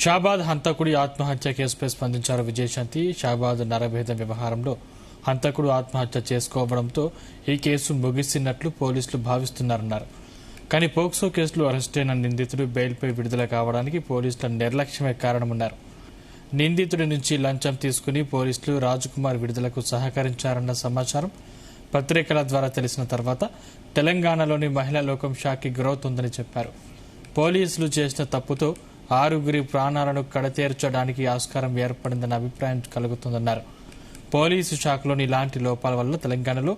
షాబాద్ హంతకుడి ఆత్మహత్య కేసుపై స్పందించారు విజయశాంతి. షాబాద్ నరభేదం వ్యవహారంలో హంతకుడు ఆత్మహత్య చేసుకోవడంతో ఈ కేసు ముగిసినట్లు పోలీసులు భావిస్తున్నారన్నారు. కానీ పోక్సో కేసులో అరెస్టైన నిందితుడు బెయిల్పై విడుదల కావడానికి పోలీసుల నిర్లక్ష్యమే కారణమన్నారు. నిందితుడి నుంచి లంచం తీసుకుని పోలీసులు రాజ్కుమార్ విడుదలకు సహకరించారన్న సమాచారం పత్రికల ద్వారా తెలిసిన తర్వాత తెలంగాణలోని మహిళా లోకం షాక్కి గురవుతోందని చెప్పారు. పోలీసులు చేసిన తప్పుతో 6 ప్రాణాలను కడతేర్చడానికి ఆస్కారం ఏర్పడిందన్న అభిప్రాయం కలుగుతుందన్నారు. పోలీసు శాఖలోని ఇలాంటి లోపాల వల్ల తెలంగాణలో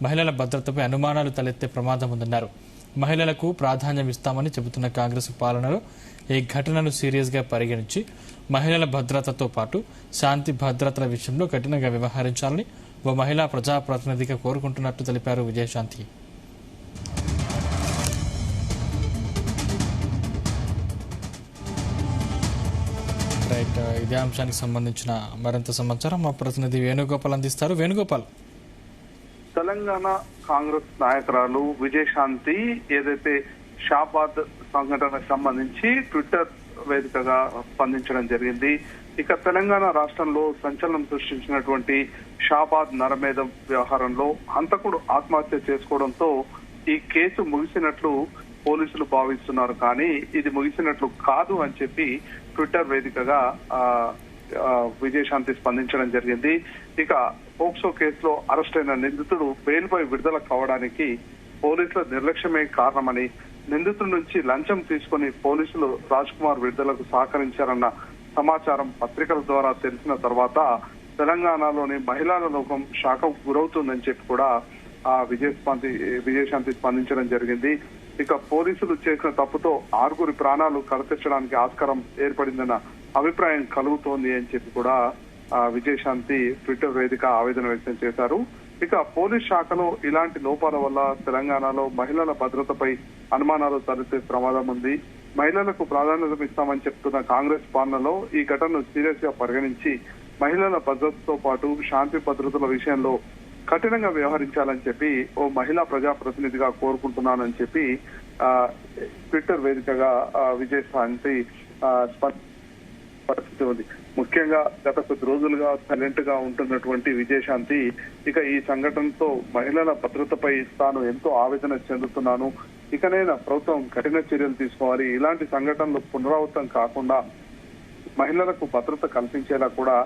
మహిళల భద్రతపై అనుమానాలు తలెత్తే ప్రమాదం ఉందన్నారు. మహిళలకు ప్రాధాన్యం ఇస్తామని చెబుతున్న కాంగ్రెస్ పాలనలో ఈ ఘటనను సీరియస్ గా పరిగణించి మహిళల భద్రతతో పాటు శాంతి భద్రతల విషయంలో కఠినంగా వ్యవహరించాలని ఓ మహిళా ప్రజాప్రతినిధిగా కోరుకుంటున్నట్టు తెలిపారు విజయశాంతి. ఇదే అంశానికి సంబంధించిన మరింత సమాచారం మా ప్రతినిధి వేణుగోపాల్ అందిస్తారు. వేణుగోపాల్, తెలంగాణ కాంగ్రెస్ నాయకురాలు విజయశాంతి ఏదైతే షాబాద్ సంఘటనకు సంబంధించి ట్విట్టర్ వేదికగా స్పందించడం జరిగింది. ఇక తెలంగాణ రాష్ట్రంలో సంచలనం సృష్టించినటువంటి షాబాద్ నరమేధం వ్యవహారంలో హంతకుడు ఆత్మహత్య చేసుకోవడంతో ఈ కేసు ముగిసినట్లు పోలీసులు భావిస్తున్నారు. కానీ ఇది ముగిసినట్లు కాదు అని చెప్పి ట్విట్టర్ వేదికగా విజయశాంతి స్పందించడం జరిగింది. ఇక పోక్సో కేసులో అరెస్ట్ అయిన నిందితుడు బెయిల్పై విడుదల కావడానికి పోలీసుల నిర్లక్ష్యమే కారణమని, నిందితుడి నుంచి లంచం తీసుకుని పోలీసులు రాజ్కుమార్ విడుదలకు సహకరించారన్న సమాచారం పత్రికల ద్వారా తెలిసిన తర్వాత తెలంగాణలోని మహిళా లోకం షాక్కు గురవుతుందని చెప్పి కూడా విజయశాంతి స్పందించడం జరిగింది. ఇక పోలీసులు చేసిన తప్పుతో 6 ప్రాణాలు కడతెచ్చడానికి ఆస్కారం ఏర్పడిందన్న అభిప్రాయం కలుగుతోంది అని చెప్పి కూడా విజయశాంతి ట్విట్టర్ వేదిక ఆవేదన వ్యక్తం చేశారు. ఇక పోలీస్ శాఖలో ఇలాంటి లోపాల వల్ల తెలంగాణలో మహిళల భద్రతపై అనుమానాలు తలెత్తే ప్రమాదం ఉంది. మహిళలకు ప్రాధాన్యత ఇస్తామని చెప్తున్న కాంగ్రెస్ పాలనలో ఈ ఘటనను సీరియస్ గా పరిగణించి మహిళల భద్రతతో పాటు శాంతి భద్రతల విషయంలో కఠినంగా వ్యవహరించాలని చెప్పి ఓ మహిళా ప్రజాప్రతినిధిగా కోరుకుంటున్నానని చెప్పి ట్విట్టర్ వేదికగా విజయశాంతి పరిస్థితి ఉంది. ముఖ్యంగా గత కొద్ది రోజులుగా సైలెంట్ గా ఉంటున్నటువంటి విజయశాంతి ఇక ఈ సంఘటనతో మహిళల భద్రతపై తాను ఎంతో ఆవేదన చెందుతున్నాను, ఇకనైనా ప్రభుత్వం కఠిన చర్యలు తీసుకోవాలి, ఇలాంటి సంఘటనలు పునరావృతం కాకుండా మహిళలకు భద్రత కల్పించేలా కూడా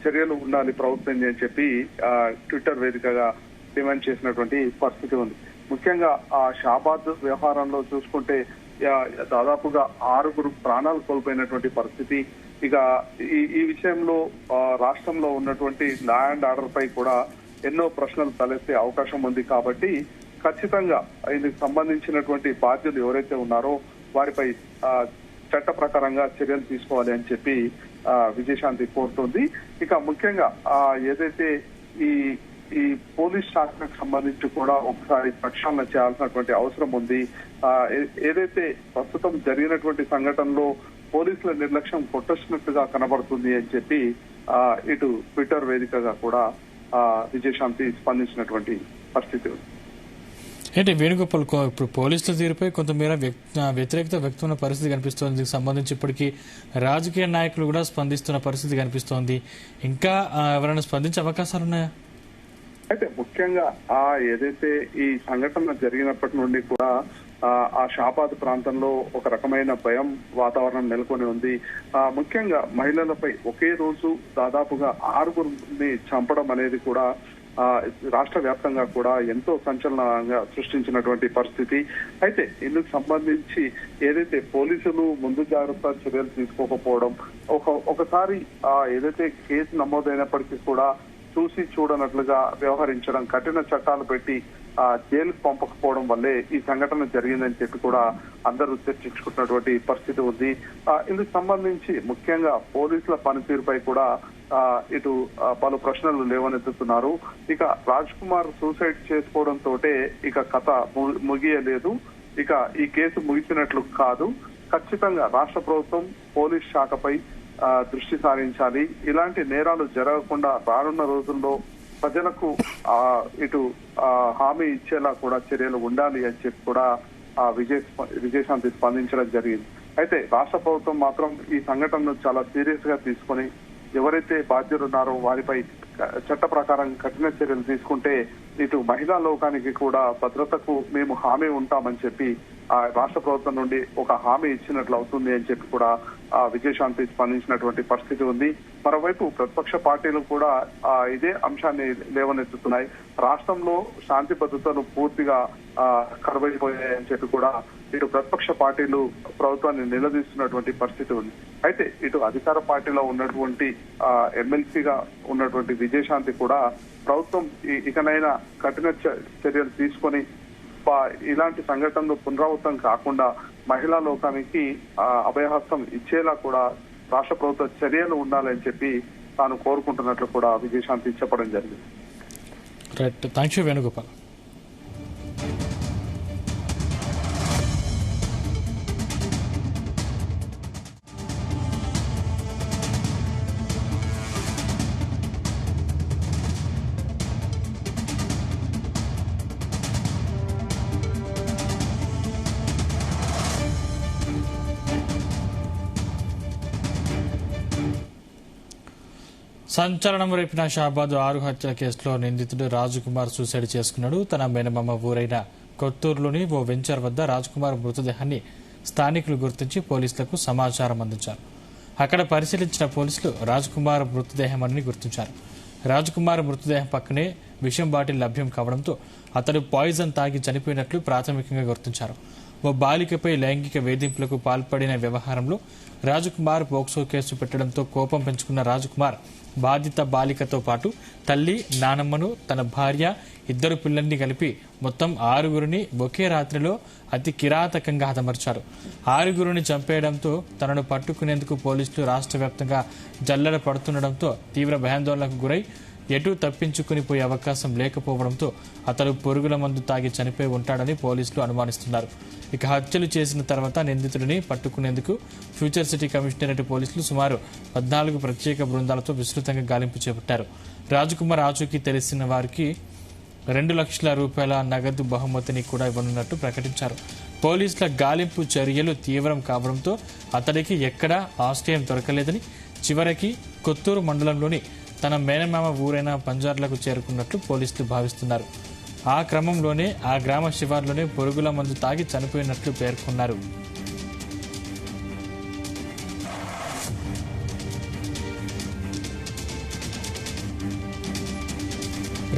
చర్యలు ఉండాలి ప్రభుత్వం అని చెప్పి ట్విట్టర్ వేదికగా డిమాండ్ చేసినటువంటి పరిస్థితి ఉంది. ముఖ్యంగా ఆ షాబాద్ వ్యవహారంలో చూసుకుంటే దాదాపుగా 6 ప్రాణాలు కోల్పోయినటువంటి పరిస్థితి. ఇక ఈ విషయంలో రాష్ట్రంలో ఉన్నటువంటి లా అండ్ ఆర్డర్ పై కూడా ఎన్నో ప్రశ్నలు తలెత్తే అవకాశం ఉంది. కాబట్టి ఖచ్చితంగా ఇందుకు సంబంధించినటువంటి బాధ్యులు ఎవరైతే ఉన్నారో వారిపై చట్ట ప్రకారంగా చర్యలు తీసుకోవాలి అని చెప్పి విజయశాంతి కోరుతోంది. ఇక ముఖ్యంగా ఏదైతే ఈ పోలీస్ శాఖకు సంబంధించి కూడా ఒకసారి ప్రక్షాళన చేయాల్సినటువంటి అవసరం ఉంది. ఏదైతే ప్రస్తుతం జరిగినటువంటి సంఘటనలో పోలీసుల నిర్లక్ష్యం కొట్టొచ్చినట్టుగా కనబడుతుంది అని చెప్పి ఇటు ట్విట్టర్ వేదికగా కూడా విజయశాంతి స్పందించినటువంటి పరిస్థితి ఉంది. ఏంటి వేణుగోపాల్, ఇప్పుడు పోలీసుల తీరుపై కొంతమేర వ్యతిరేకత వ్యక్తమైన పరిస్థితి కనిపిస్తోంది. దీనికి సంబంధించి ఇప్పటికీ రాజకీయ నాయకులు కూడా స్పందిస్తున్న పరిస్థితి కనిపిస్తోంది. ఇంకా ఎవరైనా స్పందించే అవకాశాలు ఉన్నాయా? అయితే ముఖ్యంగా ఏదైతే ఈ సంఘటన జరిగినప్పటి నుండి కూడా ఆ షాబాద్ ప్రాంతంలో ఒక రకమైన భయం వాతావరణం నెలకొని ఉంది. ముఖ్యంగా మహిళలపై ఒకే రోజు దాదాపుగా 6 చంపడం అనేది కూడా రాష్ట్ర వ్యాప్తంగా కూడా ఎంతో సంచలనంగా సృష్టించినటువంటి పరిస్థితి. అయితే ఇందుకు సంబంధించి ఏదైతే పోలీసులు ముందు జాగ్రత్త చర్యలు తీసుకోకపోవడం, ఒకసారి ఏదైతే కేసు నమోదైనప్పటికీ కూడా చూసి చూడనట్లుగా వ్యవహరించడం, కఠిన చట్టాలు పెట్టి జైలుకు పంపకపోవడం వల్లే ఈ సంఘటన జరిగిందని చెప్పి కూడా అందరూ చర్చించుకుంటున్నటువంటి పరిస్థితి ఉంది. ఇందుకు సంబంధించి ముఖ్యంగా పోలీసుల పనితీరుపై కూడా ఇటు పలు ప్రశ్నలు లేవనెత్తుతున్నారు. ఇక రాజ్కుమార్ సూసైడ్ చేసుకోవడంతో ఇక కథ ముగియలేదు, ఇక ఈ కేసు ముగిసినట్లు కాదు. ఖచ్చితంగా రాష్ట్ర ప్రభుత్వం పోలీస్ శాఖపై దృష్టి సారించాలి. ఇలాంటి నేరాలు జరగకుండా రానున్న రోజుల్లో ప్రజలకు ఇటు హామీ ఇచ్చేలా కూడా చర్యలు ఉండాలి అని చెప్పి కూడా విజయశాంతి స్పందించడం జరిగింది. అయితే రాష్ట్ర ప్రభుత్వం మాత్రం ఈ సంఘటనను చాలా సీరియస్ గా తీసుకొని ఎవరైతే బాధ్యులు ఉన్నారో వారిపై చట్ట ప్రకారం కఠిన చర్యలు తీసుకుంటే ఇటు మహిళా లోకానికి కూడా భద్రతకు మేము హామీ ఉంటామని చెప్పి ఆ రాష్ట్ర ప్రభుత్వం నుండి ఒక హామీ ఇచ్చినట్లు అవుతుంది అని చెప్పి కూడా విజయశాంతి స్పందించినటువంటి పరిస్థితి ఉంది. మరోవైపు ప్రతిపక్ష పార్టీలు కూడా ఇదే అంశాన్ని లేవనెత్తుతున్నాయి. రాష్ట్రంలో శాంతి భద్రతలు పూర్తిగా కరువైపోయాయని చెప్పి కూడా ఇటు ప్రతిపక్ష పార్టీలు ప్రభుత్వాన్ని నిలదీస్తున్నటువంటి పరిస్థితి ఉంది. అయితే ఇటు అధికార పార్టీలో ఉన్నటువంటి ఎమ్మెల్సీగా ఉన్నటువంటి విజయశాంతి కూడా ప్రభుత్వం ఇకనైనా కఠిన చర్యలు తీసుకొని ఇలాంటి సంఘటనలు పునరావృతం కాకుండా మహిళా లోకానికి అభయహస్తం ఇచ్చేలా కూడా రాష్ట్ర ప్రభుత్వ చర్యలు ఉండాలని చెప్పి తాను కోరుకుంటున్నట్లు కూడా విజయశాంతి చెప్పడం జరిగింది. Right, thank you Venugopal. సంచలనం రేపిన షాబాద్ 6 హత్యల కేసులో నిందితుడు రాజకుమార్ సూసైడ్ చేసుకున్నాడు. తన మేనమామ ఊరైన కొత్తూరులోని ఓ వెంచర్ వద్ద రాజకుమార్ మృతదేహాన్ని స్థానికులు గుర్తించి పోలీసులకు సమాచారం అందించారు. అక్కడ పరిశీలించిన పోలీసులు రాజకుమార్ మృతదేహమని గుర్తించారు. రాజకుమార్ మృతదేహం పక్కనే విషం బాటిల్ లభ్యం కావడంతో అతడు పాయిజన్ తాగి చనిపోయినట్లు ప్రాథమికంగా గుర్తించారు. ఓ బాలికపై లైంగిక వేధింపులకు పాల్పడిన వ్యవహారంలో రాజకుమార్ పోక్సో కేసు పెట్టడంతో కోపం పెంచుకున్న రాజకుమార్ బాధిత బాలికతో పాటు తల్లి, నానమ్మను, తన భార్య, 2 పిల్లల్ని కలిపి మొత్తం 6గురిని ఒకే రాత్రిలో అతి కిరాతకంగా హతమర్చారు. 6గురిని చంపేయడంతో తనను పట్టుకునేందుకు పోలీసులు రాష్ట్ర వ్యాప్తంగా జల్లెడ పడుతుండటంతో తీవ్ర భయాందోళనకు గురై ఎటూ తప్పించుకుని పోయే అవకాశం లేకపోవడంతో అతడు పురుగుల మందు తాగి చనిపోయి ఉంటాడని పోలీసులు అనుమానిస్తున్నారు. ఇక హత్యలు చేసిన తర్వాత నిందితుడిని పట్టుకునేందుకు ఫ్యూచర్ సిటీ కమిషనరేట్ పోలీసులు సుమారు 14 ప్రత్యేక బృందాలతో విస్తృతంగా గాలింపు చేపట్టారు. రాజకుమార్ ఆచూకీ తెలిసిన వారికి 2 లక్షల రూపాయల నగదు బహుమతిని కూడా ఇవ్వనున్నట్టు ప్రకటించారు. పోలీసుల గాలింపు చర్యలు తీవ్రం కావడంతో అతడికి ఎక్కడా ఆశ్రయం దొరకలేదని చివరికి కొత్తూరు మండలంలోని తన మేనమామ ఊరైన పంజార్లకు చేరుకున్నట్లు పోలీసులు భావిస్తున్నారు. ఆ క్రమంలోనే ఆ గ్రామ శివార్లోనే పురుగుల మందు తాగి చనిపోయినట్లు పేర్కొన్నారు.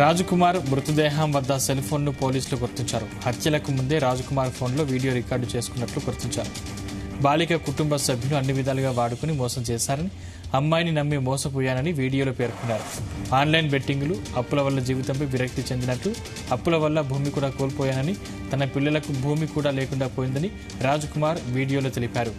రాజకుమార్ మృతదేహం వద్ద సెల్ ఫోన్ను పోలీసులు గుర్తించారు. హత్యలకు ముందే రాజకుమార్ ఫోన్లో వీడియో రికార్డు చేసుకున్నట్లు గుర్తించారు. బాలిక కుటుంబ సభ్యులు అన్ని విధాలుగా వాడుకుని మోసం చేశారని, అమ్మాయిని నమ్మి మోసపోయానని వీడియోలో పేర్కొన్నారు. ఆన్లైన్ బెట్టింగులు, అప్పుల వల్ల జీవితంపై విరక్తి చెందినట్లు, అప్పుల వల్ల భూమి కూడా కోల్పోయానని, తన పిల్లలకు భూమి కూడా లేకుండా పోయిందని రాజకుమార్ వీడియోలో తెలిపారు.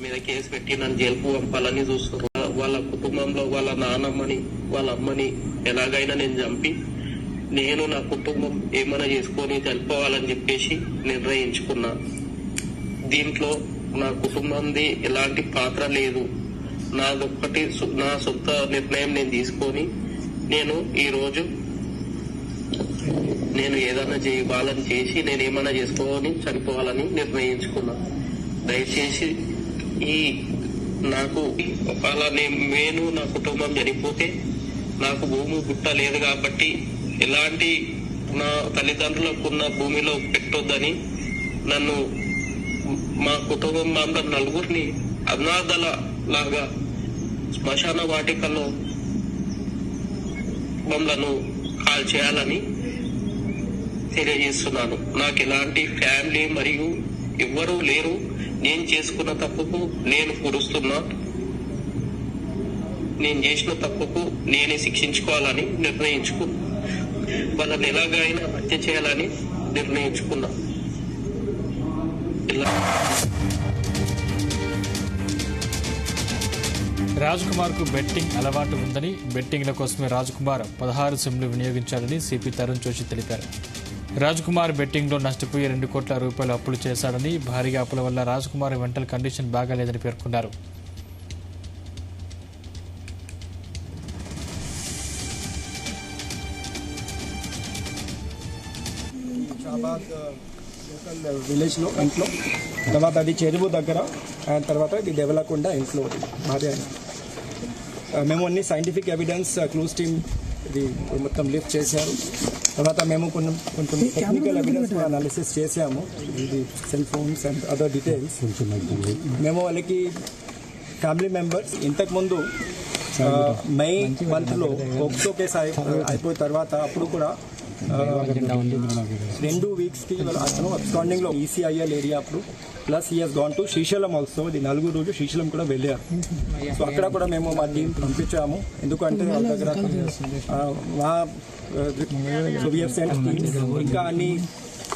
మీద కేసు పెట్టి నన్ను జైలుకు పంపాలని చూస్తున్నారు. వాళ్ళ కుటుంబంలో వాళ్ళ నాన్నమ్మని, వాళ్ళ అమ్మని ఎలాగైనా నేను చంపి నేను నా కుటుంబం ఏమైనా చేసుకొని చనిపోవాలని చెప్పేసి నిర్ణయించుకున్నా. దీంట్లో నా కుటుంబంది ఎలాంటి పాత్ర లేదు. నాదొక్కటి నా సొంత నిర్ణయం నేను తీసుకొని ఈ రోజు నేను ఏదైనా వాళ్ళని చేసి నేను ఏమైనా చేసుకొని చనిపోవాలని నిర్ణయించుకున్నా. దయచేసి నాకు ఒకవేళ నేను నా కుటుంబం చనిపోతే నాకు భూమి గుట్ట లేదు కాబట్టి ఎలాంటి నా తల్లిదండ్రులకు ఉన్న భూమిలో పెట్టొద్దని నన్ను మా కుటుంబం అందరు 4గురిని అనాథల లాగా శ్మశాన వాటికలో మమ్మలను కాల్ చేయాలని తెలియజేస్తున్నాను. నాకు ఎలాంటి ఫ్యామిలీ మరియు ఎవ్వరూ లేరు. నేను చేసుకున్న తప్పుకు నేను పొడుస్తున్నా. నేను చేసిన తప్పుకు నేనే శిక్షించుకోవాలని నిర్ణయించుకున్నా. వాళ్ళని ఎలాగైనా హత్య చేయాలని నిర్ణయించుకున్నా. రాజ్కుమార్ కు బెట్టింగ్ అలవాటు ఉందని, బెట్టింగ్ల కోసమే రాజ్కుమార్ 16 సిమ్లు వినియోగించాడని సిపి తరుణ్ జోషి తెలిపారు. రాజ్కుమార్ బెట్టింగ్లో నష్టపోయి 2 కోట్ల రూపాయలు అప్పులు చేశాడని, భారీగా అప్పుల వల్ల రాజ్కుమార్ మెంటల్ కండిషన్ బాగాలేదని పేర్కొన్నారు. విలేజ్లో ఇంట్లో, తర్వాత అది చెరువు దగ్గర, అండ్ తర్వాత ఇది డెవలకుండా ఇంట్లో భార్య. మేము అన్ని సైంటిఫిక్ ఎవిడెన్స్ క్లూస్ టీమ్ ఇది మొత్తం లిఫ్ట్ చేశారు. తర్వాత మేము కొంచెం టెక్నికల్ ఎవిడెన్స్ అనాలిసిస్ చేసాము, ఇది cell phones and other details. మేము వాళ్ళకి ఫ్యామిలీ మెంబర్స్ ఇంతకుముందు మే మంత్లో పోక్సో కేసు అయిపోయిన తర్వాత అప్పుడు కూడా 2 వీక్స్కి అతను అబ్స్కాండింగ్లో ECIL ఏరియా అప్పుడు, plus he has gone to Srisailam also. ఇది 4 రోజు శ్రీశైలం కూడా వెళ్ళారు. సో అక్కడ కూడా మేము మా టీం పంపించాము, ఎందుకంటే వాళ్ళ దగ్గర so we have sent teams. ఇంకా అన్ని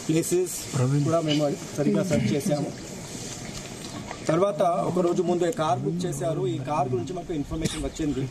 ప్లేసెస్ కూడా మేము సరిగ్గా సెర్చ్ చేసాము. తర్వాత ఒక రోజు ముందు కార్ బుక్ చేశారు. ఈ కార్ గురించి మాకు ఇన్ఫర్మేషన్ వచ్చింది.